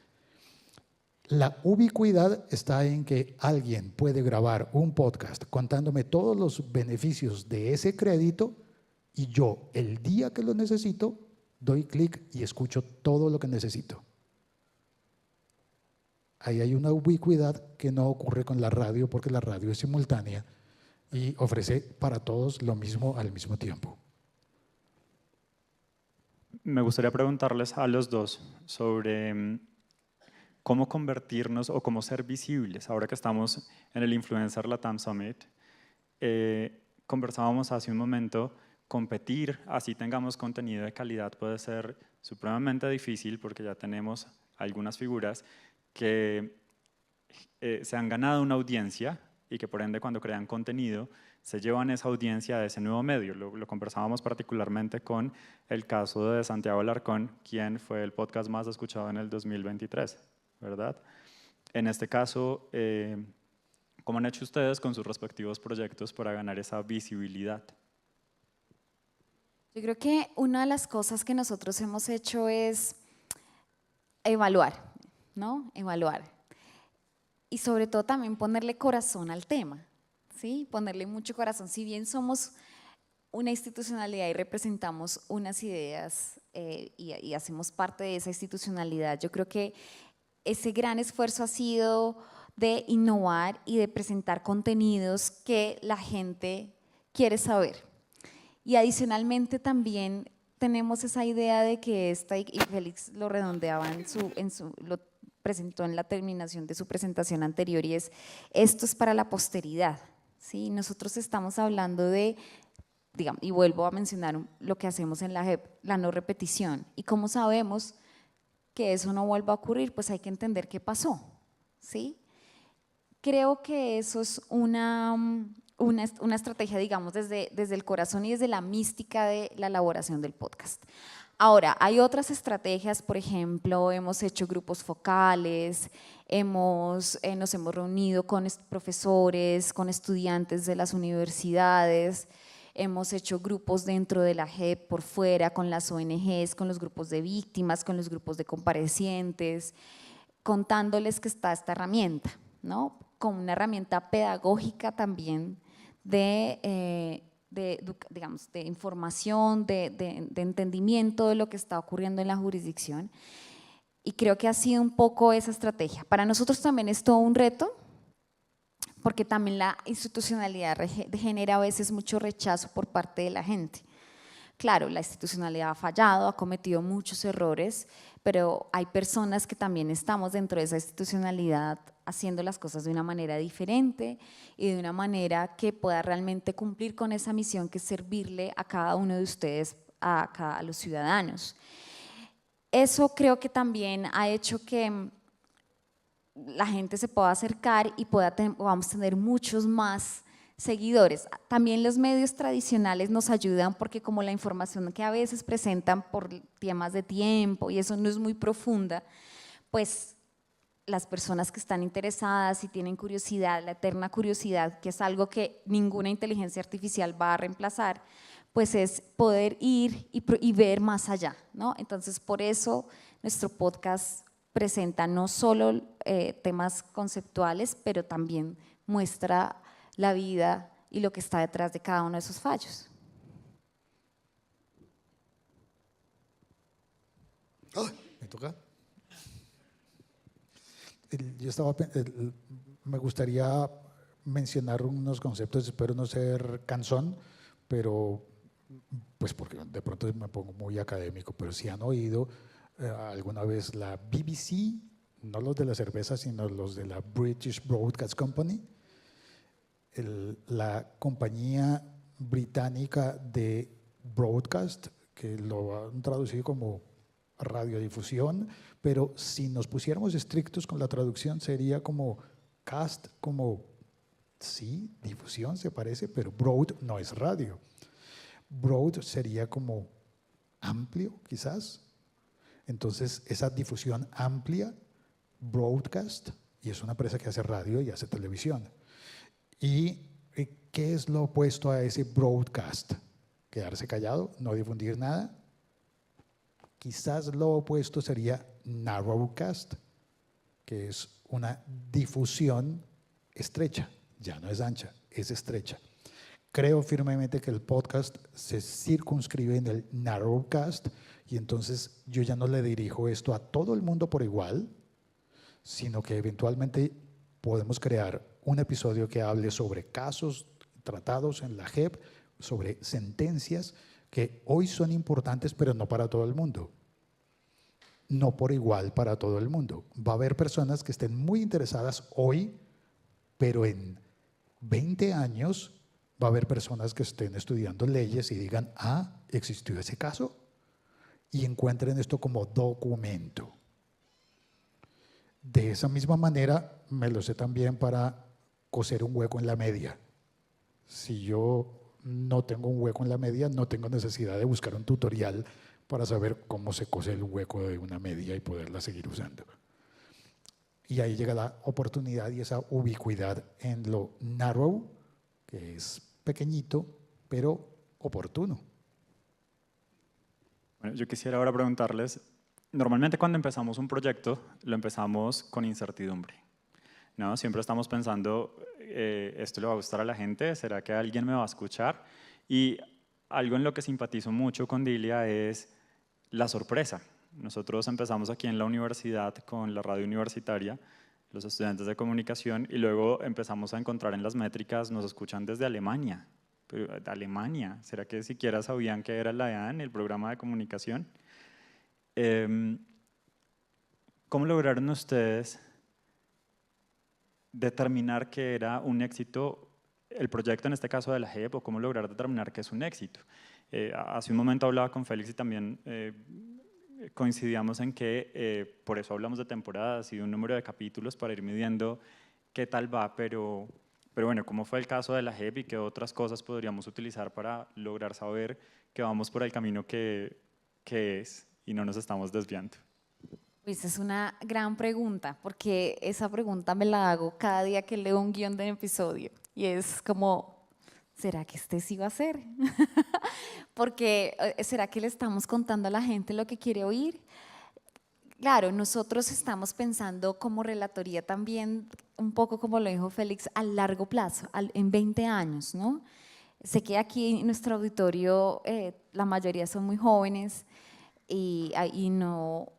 Speaker 4: la ubicuidad está en que alguien puede grabar un podcast contándome todos los beneficios de ese crédito y yo, el día que lo necesito, doy clic y escucho todo lo que necesito. Ahí hay una ubicuidad que no ocurre con la radio porque la radio es simultánea y ofrece para todos lo mismo al mismo tiempo.
Speaker 2: Me gustaría preguntarles a los dos sobre cómo convertirnos o cómo ser visibles. Ahora que estamos en el Influencer Latam Summit, conversábamos hace un momento, competir, así tengamos contenido de calidad, puede ser supremamente difícil porque ya tenemos algunas figuras que se han ganado una audiencia y que por ende cuando crean contenido se llevan esa audiencia a ese nuevo medio. Lo conversábamos particularmente con el caso de Santiago Alarcón, quien fue el podcast más escuchado en el 2023, ¿verdad? En este caso, ¿cómo han hecho ustedes con sus respectivos proyectos para ganar esa visibilidad?
Speaker 3: Yo creo que una de las cosas que nosotros hemos hecho es evaluar, ¿no? Evaluar. Y sobre todo también ponerle corazón al tema, ¿sí? Ponerle mucho corazón. Si bien somos una institucionalidad y representamos unas ideas y hacemos parte de esa institucionalidad. Yo creo que ese gran esfuerzo ha sido de innovar y de presentar contenidos que la gente quiere saber. Y adicionalmente también tenemos esa idea de que y Félix lo redondeaba lo presentó en la terminación de su presentación anterior, y esto es para la posteridad, ¿sí? Nosotros estamos hablando de, digamos, y vuelvo a mencionar lo que hacemos en la JEP, la no repetición. ¿Y cómo sabemos que eso no vuelva a ocurrir? Pues hay que entender qué pasó, ¿sí? Creo que eso es una estrategia, digamos, desde el corazón y desde la mística de la elaboración del podcast. Ahora, hay otras estrategias, por ejemplo, hemos hecho grupos focales, nos hemos reunido con profesores, con estudiantes de las universidades, hemos hecho grupos dentro de la JEP, por fuera, con las ONGs, con los grupos de víctimas, con los grupos de comparecientes, contándoles que está esta herramienta, ¿no? Como una herramienta pedagógica también digamos, de información, de entendimiento de lo que está ocurriendo en la jurisdicción. Y creo que ha sido un poco esa estrategia. Para nosotros también es todo un reto, porque también la institucionalidad genera a veces mucho rechazo por parte de la gente. Claro, la institucionalidad ha fallado, ha cometido muchos errores, pero hay personas que también estamos dentro de esa institucionalidad haciendo las cosas de una manera diferente y de una manera que pueda realmente cumplir con esa misión, que es servirle a cada uno de ustedes, a los ciudadanos. Eso creo que también ha hecho que la gente se pueda acercar y vamos a tener muchos más seguidores. También los medios tradicionales nos ayudan, porque como la información que a veces presentan por temas de tiempo y eso no es muy profunda, pues las personas que están interesadas y tienen curiosidad, la eterna curiosidad, que es algo que ninguna inteligencia artificial va a reemplazar, pues es poder ir y ver más allá, ¿no? Entonces, por eso nuestro podcast presenta no solo temas conceptuales, pero también muestra la vida y lo que está detrás de cada uno de esos fallos.
Speaker 4: ¿Me toca? Me gustaría mencionar unos conceptos, espero no ser cansón, pero pues porque de pronto me pongo muy académico, pero si han oído alguna vez la BBC, no los de la cerveza, sino los de la British Broadcast Company, la compañía británica de broadcast, que lo han traducido como radiodifusión, pero si nos pusiéramos estrictos con la traducción sería como cast, como sí, difusión se parece, pero broad no es radio. Broad sería como amplio, quizás. Entonces, esa difusión amplia, broadcast, y es una empresa que hace radio y hace televisión. ¿Y qué es lo opuesto a ese broadcast? Quedarse callado, no difundir nada. Quizás lo opuesto sería narrowcast, que es una difusión estrecha, ya no es ancha, es estrecha. Creo firmemente que el podcast se circunscribe en el narrowcast, y entonces yo ya no le dirijo esto a todo el mundo por igual, sino que eventualmente podemos crear un episodio que hable sobre casos tratados en la JEP, sobre sentencias que hoy son importantes, pero no para todo el mundo. No por igual para todo el mundo. Va a haber personas que estén muy interesadas hoy, pero en 20 años va a haber personas que estén estudiando leyes y digan, ah, ¿existió ese caso? Y encuentren esto como documento. De esa misma manera, me lo sé también para coser un hueco en la media. Si yo no tengo un hueco en la media, no tengo necesidad de buscar un tutorial para saber cómo se cose el hueco de una media y poderla seguir usando. Y ahí llega la oportunidad y esa ubicuidad en lo narrow, que es pequeñito, pero oportuno.
Speaker 2: Bueno, yo quisiera ahora preguntarles, normalmente cuando empezamos un proyecto, lo empezamos con incertidumbre, ¿no? Siempre estamos pensando, ¿esto le va a gustar a la gente? ¿Será que alguien me va a escuchar? Y algo en lo que simpatizo mucho con Dilia es la sorpresa. Nosotros empezamos aquí en la universidad con la radio universitaria, los estudiantes de comunicación, y luego empezamos a encontrar en las métricas, nos escuchan desde Alemania. Pero, ¿de Alemania? ¿Será que siquiera sabían que era la EAN, el programa de comunicación? ¿Cómo lograron ustedes determinar que era un éxito el proyecto, en este caso de la JEP, o cómo lograr determinar que es un éxito? Hace un momento hablaba con Félix y también coincidíamos en que por eso hablamos de temporadas y de un número de capítulos para ir midiendo qué tal va, pero bueno, ¿cómo fue el caso de la JEP y qué otras cosas podríamos utilizar para lograr saber que vamos por el camino que es y no nos estamos desviando?
Speaker 3: Pues es una gran pregunta, porque esa pregunta me la hago cada día que leo un guión de episodio. Y es como, ¿será que este sí va a ser? Porque ¿será que le estamos contando a la gente lo que quiere oír? Claro, nosotros estamos pensando como relatoría también, un poco como lo dijo Félix, a largo plazo, en 20 años, ¿no? Sé que aquí en nuestro auditorio la mayoría son muy jóvenes y no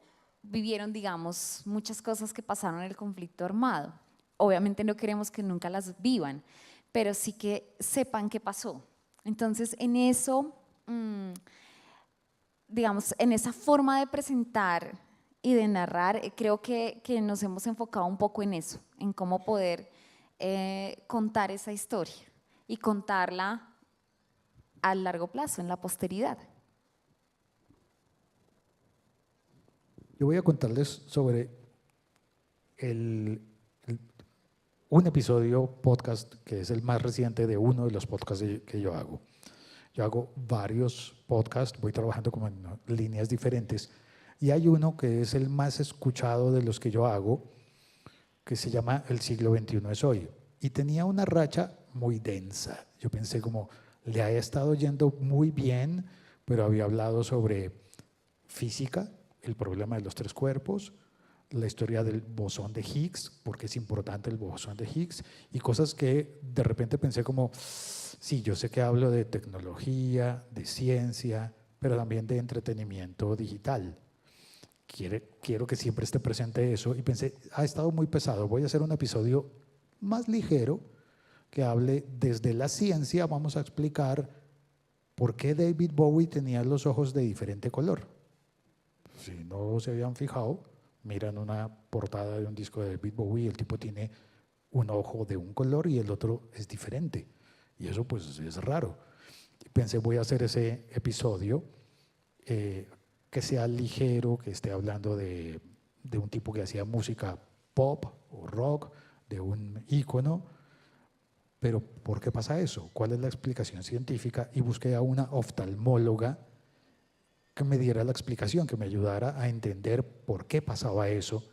Speaker 3: vivieron, digamos, muchas cosas que pasaron en el conflicto armado. Obviamente no queremos que nunca las vivan, pero sí que sepan qué pasó. Entonces, en eso, digamos, en esa forma de presentar y de narrar, creo que nos hemos enfocado un poco en eso, en cómo poder contar esa historia y contarla a largo plazo, en la posteridad.
Speaker 4: Yo voy a contarles sobre un episodio podcast que es el más reciente de uno de los podcasts que yo hago. Yo hago varios podcasts, voy trabajando como en líneas diferentes, y hay uno que es el más escuchado de los que yo hago, que se llama El siglo XXI es hoy. Y tenía una racha muy densa. Yo pensé como, le ha estado yendo muy bien, pero había hablado sobre física, el problema de los tres cuerpos, la historia del bosón de Higgs, porque es importante el bosón de Higgs, y cosas que de repente pensé como, sí, yo sé que hablo de tecnología, de ciencia, pero también de entretenimiento digital. Quiero que siempre esté presente eso, y pensé, ha estado muy pesado, voy a hacer un episodio más ligero que hable desde la ciencia. Vamos a explicar por qué David Bowie tenía los ojos de diferente color. Si no se habían fijado, miran una portada de un disco de David Bowie, el tipo tiene un ojo de un color y el otro es diferente. Y eso pues es raro. Pensé, voy a hacer ese episodio que sea ligero, que esté hablando de un tipo que hacía música pop o rock, de un ícono. Pero ¿por qué pasa eso? ¿Cuál es la explicación científica? Y busqué a una oftalmóloga que me diera la explicación, que me ayudara a entender por qué pasaba eso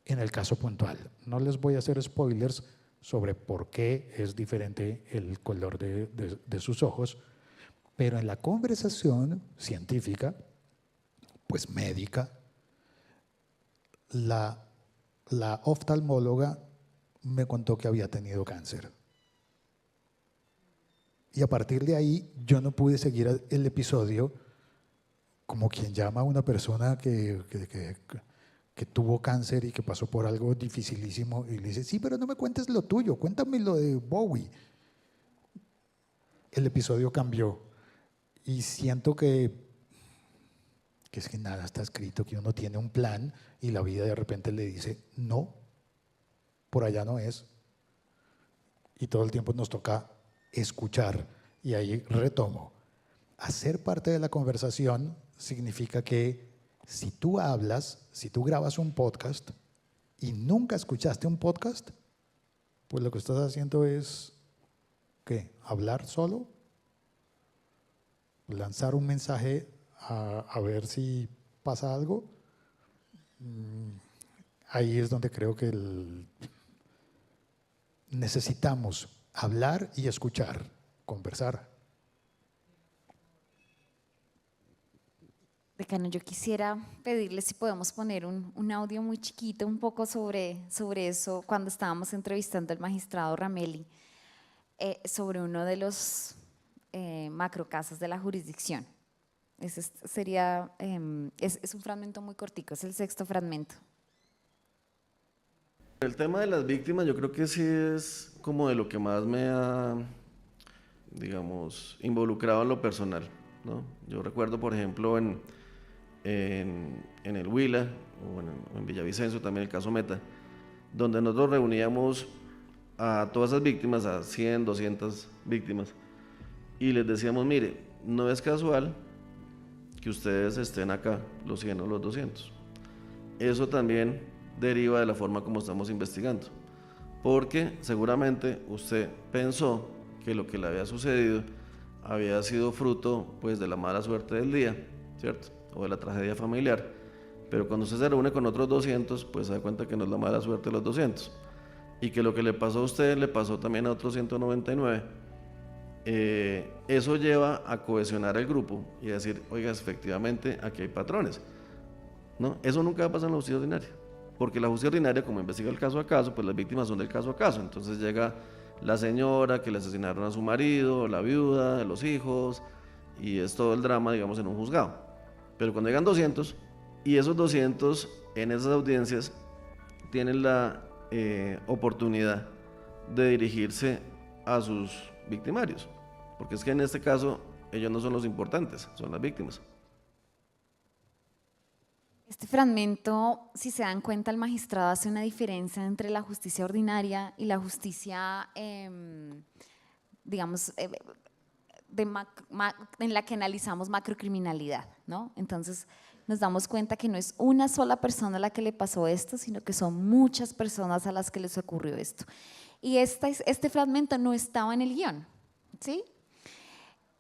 Speaker 4: en el caso puntual. No les voy a hacer spoilers sobre por qué es diferente el color de sus ojos, pero en la conversación científica, pues médica, la oftalmóloga me contó que había tenido cáncer. Y a partir de ahí yo no pude seguir el episodio como quien llama a una persona que tuvo cáncer y que pasó por algo dificilísimo y le dice, sí, pero no me cuentes lo tuyo, cuéntame lo de Bowie. El episodio cambió y siento que es que nada está escrito, que uno tiene un plan y la vida de repente le dice, no, por allá no es. Y todo el tiempo nos toca escuchar. Y ahí retomo. Hacer parte de la conversación significa que si tú hablas, si tú grabas un podcast y nunca escuchaste un podcast, pues lo que estás haciendo es, ¿qué? ¿Hablar solo? ¿Lanzar un mensaje a ver si pasa algo? Ahí es donde creo que necesitamos hablar y escuchar, conversar.
Speaker 3: Decano, yo quisiera pedirle si podemos poner un audio muy chiquito, un poco sobre eso, cuando estábamos entrevistando al magistrado Ramelli, sobre uno de los macrocasos de la jurisdicción. Ese sería, es un fragmento muy cortico, es el 6º fragmento.
Speaker 9: El tema de las víctimas yo creo que sí es como de lo que más me ha, digamos, involucrado en lo personal, ¿no? Yo recuerdo, por ejemplo, en el Huila o en Villavicencio también el caso Meta, donde nosotros reuníamos a todas esas víctimas, a 100, 200 víctimas, y les decíamos, mire, no es casual que ustedes estén acá, los 100 o los 200. Eso también deriva de la forma como estamos investigando, porque seguramente usted pensó que lo que le había sucedido había sido fruto pues de la mala suerte del día, ¿cierto? O de la tragedia familiar, pero cuando usted se reúne con otros 200, pues se da cuenta que no es la mala suerte de los 200, y que lo que le pasó a usted le pasó también a otros 199. Eso lleva a cohesionar el grupo y a decir, oiga, efectivamente aquí hay patrones, ¿no? Eso nunca va a pasar en la justicia ordinaria, porque la justicia ordinaria, como investiga el caso a caso, pues las víctimas son del caso a caso. Entonces llega la señora que le asesinaron a su marido, la viuda, los hijos, y es todo el drama, digamos, en un juzgado. Pero cuando llegan 200, y esos 200 en esas audiencias tienen la oportunidad de dirigirse a sus victimarios, porque es que en este caso ellos no son los importantes, son las víctimas.
Speaker 3: Este fragmento, si se dan cuenta, el magistrado hace una diferencia entre la justicia ordinaria y la justicia, digamos, en la que analizamos macrocriminalidad, ¿no? Entonces nos damos cuenta que no es una sola persona a la que le pasó esto, sino que son muchas personas a las que les ocurrió esto. Y este fragmento no estaba en el guión, ¿sí?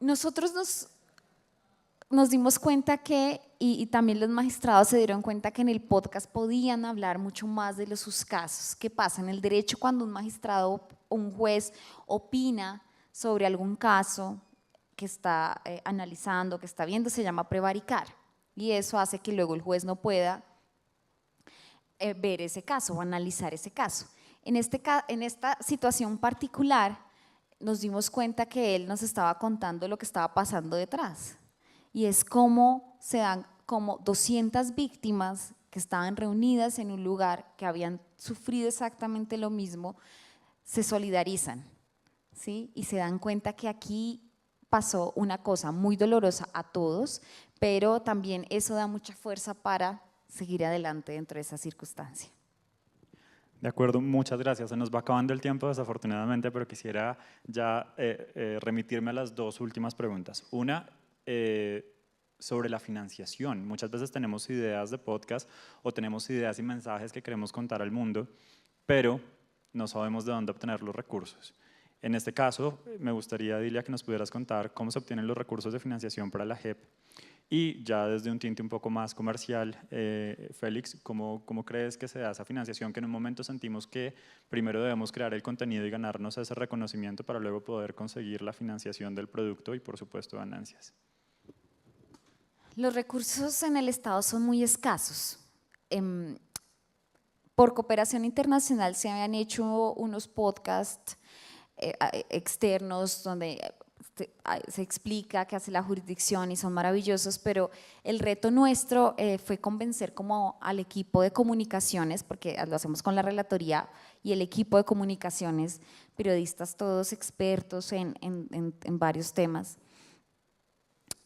Speaker 3: Nosotros nos dimos cuenta que, y también los magistrados se dieron cuenta que en el podcast podían hablar mucho más de sus casos. ¿Qué pasa? En el derecho, cuando un magistrado o un juez opina sobre algún caso que está analizando, que está viendo, se llama prevaricar. Y eso hace que luego el juez no pueda ver ese caso o analizar ese caso. En esta situación particular, nos dimos cuenta que él nos estaba contando lo que estaba pasando detrás. Y es cómo se dan como 200 víctimas que estaban reunidas en un lugar, que habían sufrido exactamente lo mismo, se solidarizan, ¿sí? Y se dan cuenta que aquí pasó una cosa muy dolorosa a todos, pero también eso da mucha fuerza para seguir adelante dentro de esa circunstancia.
Speaker 2: De acuerdo, muchas gracias. Se nos va acabando el tiempo, desafortunadamente, pero quisiera ya remitirme a las 2 últimas preguntas. Una, sobre la financiación. Muchas veces tenemos ideas de podcast o tenemos ideas y mensajes que queremos contar al mundo, pero no sabemos de dónde obtener los recursos. En este caso, me gustaría, Dilia, que nos pudieras contar cómo se obtienen los recursos de financiación para la JEP. Y ya desde un tinte un poco más comercial, Félix, ¿cómo crees que se da esa financiación? Que en un momento sentimos que primero debemos crear el contenido y ganarnos ese reconocimiento para luego poder conseguir la financiación del producto y, por supuesto, ganancias.
Speaker 3: Los recursos en el Estado son muy escasos. Por cooperación internacional se habían hecho unos podcasts externos donde se explica qué hace la jurisdicción y son maravillosos, pero el reto nuestro fue convencer como al equipo de comunicaciones, porque lo hacemos con la relatoría y el equipo de comunicaciones, periodistas todos expertos en varios temas,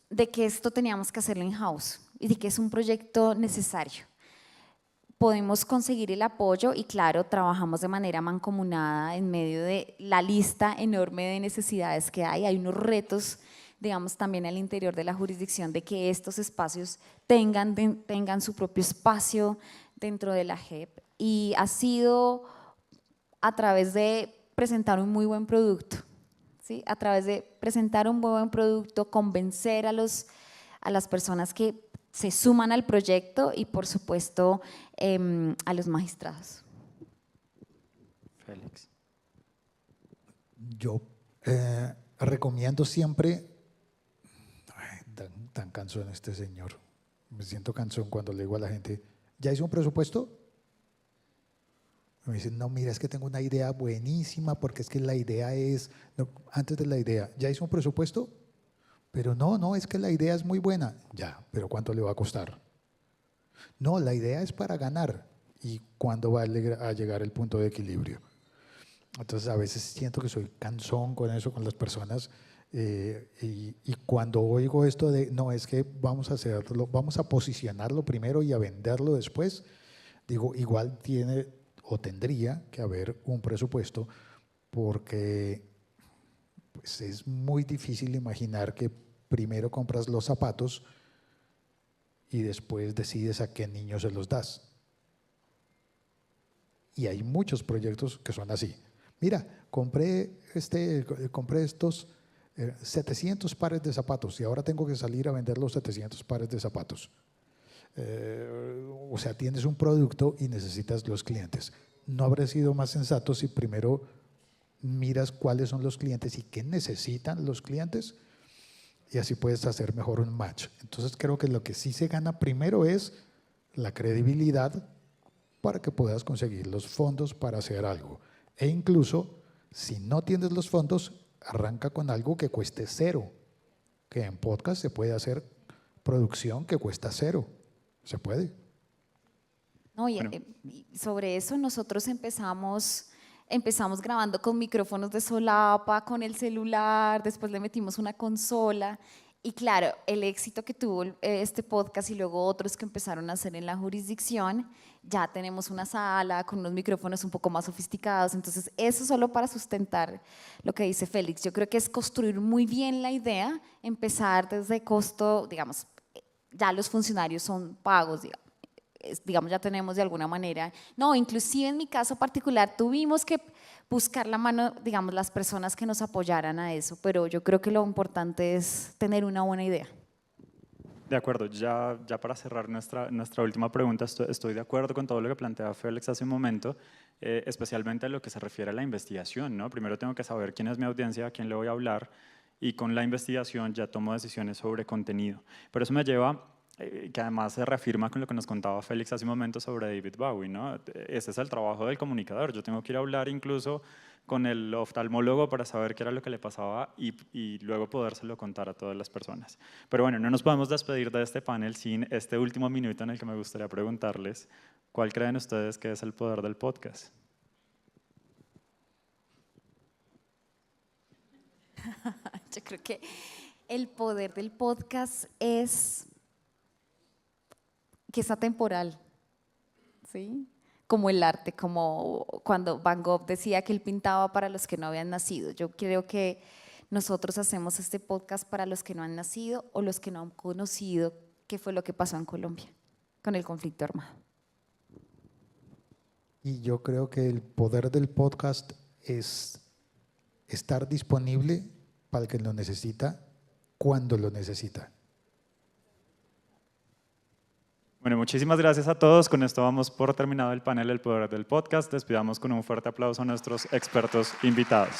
Speaker 3: de que esto teníamos que hacerlo in-house y de que es un proyecto necesario. Podemos conseguir el apoyo y claro, trabajamos de manera mancomunada en medio de la lista enorme de necesidades que hay. Hay unos retos, digamos, también al interior de la jurisdicción de que estos espacios tengan su propio espacio dentro de la JEP, y ha sido a través de presentar un muy buen producto, ¿sí? A través de presentar un muy buen producto, convencer a las personas que se suman al proyecto y, por supuesto, a los magistrados.
Speaker 2: Félix.
Speaker 4: Yo recomiendo siempre, tan cansón este señor, me siento cansón cuando le digo a la gente, ¿ya hizo un presupuesto? Me dicen, no, mira, es que tengo una idea buenísima porque es que la idea es, no, antes de la idea, ¿ya hizo un presupuesto? Pero no, es que la idea es muy buena. Ya, pero ¿cuánto le va a costar? No, la idea es para ganar. ¿Y cuándo va a llegar el punto de equilibrio? Entonces a veces siento que soy cansón con eso, con las personas, y cuando oigo esto de, no, es que vamos a hacerlo, vamos a posicionarlo primero y a venderlo después, digo, igual tiene o tendría que haber un presupuesto, porque pues, es muy difícil imaginar que primero compras los zapatos y después decides a qué niño se los das. Y hay muchos proyectos que son así. Mira, compré estos 700 pares de zapatos y ahora tengo que salir a vender los 700 pares de zapatos. O sea, tienes un producto y necesitas los clientes. ¿No habría sido más sensato si primero miras cuáles son los clientes y qué necesitan los clientes? Y así puedes hacer mejor un match. Entonces creo que lo que sí se gana primero es la credibilidad para que puedas conseguir los fondos para hacer algo. E incluso, si no tienes los fondos, arranca con algo que cueste cero. Que en podcast se puede hacer producción que cuesta cero. Se puede.
Speaker 3: No, y sobre eso nosotros empezamos grabando con micrófonos de solapa, con el celular, después le metimos una consola. Y claro, el éxito que tuvo este podcast y luego otros que empezaron a hacer en la jurisdicción, ya tenemos una sala con unos micrófonos un poco más sofisticados. Entonces, eso solo para sustentar lo que dice Félix. Yo creo que es construir muy bien la idea, empezar desde costo, digamos, ya los funcionarios son pagos, digamos, ya tenemos de alguna manera. No, inclusive en mi caso particular tuvimos que buscar la mano, digamos, las personas que nos apoyaran a eso, pero yo creo que lo importante es tener una buena idea.
Speaker 2: De acuerdo, ya para cerrar nuestra última pregunta, estoy de acuerdo con todo lo que plantea Félix hace un momento, especialmente en lo que se refiere a la investigación, ¿no? Primero tengo que saber quién es mi audiencia, a quién le voy a hablar, y con la investigación ya tomo decisiones sobre contenido. Pero eso me lleva, que además se reafirma con lo que nos contaba Félix hace un momento sobre David Bowie, ¿no? Ese es el trabajo del comunicador. Yo tengo que ir a hablar incluso con el oftalmólogo para saber qué era lo que le pasaba y luego podérselo contar a todas las personas. Pero bueno, no nos podemos despedir de este panel sin este último minuto en el que me gustaría preguntarles ¿cuál creen ustedes que es el poder del podcast?
Speaker 3: Yo creo que el poder del podcast es que es atemporal, ¿sí? Como el arte, como cuando Van Gogh decía que él pintaba para los que no habían nacido. Yo creo que nosotros hacemos este podcast para los que no han nacido o los que no han conocido qué fue lo que pasó en Colombia con el conflicto armado.
Speaker 4: Y yo creo que el poder del podcast es estar disponible para el que lo necesita, cuando lo necesita.
Speaker 2: Bueno, muchísimas gracias a todos. Con esto vamos por terminado el panel El Poder del Podcast. Despidamos con un fuerte aplauso a nuestros expertos invitados.